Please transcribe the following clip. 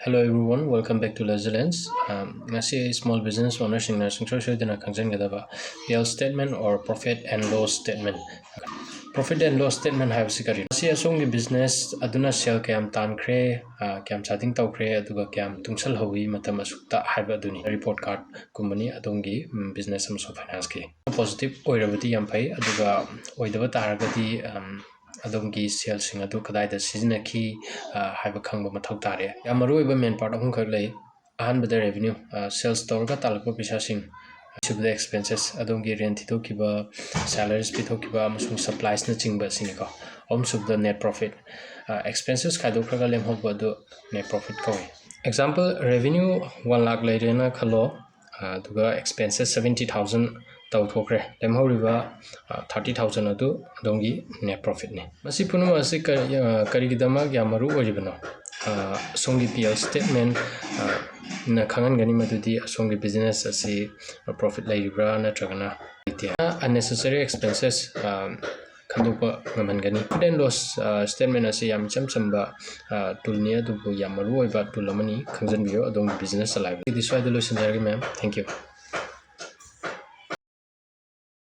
Hello everyone, welcome back to Resilience. Ngasi small business owner singna singso dina khangjangadaba PL statement or profit and loss statement. Profit and loss statement have sikari. Ngasi asongi business aduna sell kayam tankre kayam charting tawkre aduga kayam tungsal hawi matam asukta haiba aduni report card kumbani adongi business amso finance ki. Positive oirabati yam phai aduga oidaba taragati adongi sales sing adu kadai da season ki haiba khangba mathau tare. Yamaru iba main part ahun khak lay ahan bada revenue sales store ka talakpa pisa sing the expenses adongi rent to kiba salaries pito kiba amasung supplies na chingba siniko om sub the net profit expenses khadu khraga lem hok badu net profit ko example revenue 1 lakh lay rena khalo duga expenses 70,000 tau thokre lem ho riba 30,000 adu adongi net profit ne masi punu masi kari gidama yamaru oribano songi PL statement na khangan gani madudi songi business asi profit laibra na tragana unnecessary expenses khandupa ngaman gani profit and loss statement asi yam chamba tool ni adu yamaru oiba tool amani khangjan biyo adong business alive this why the solution ma'am. Thank you.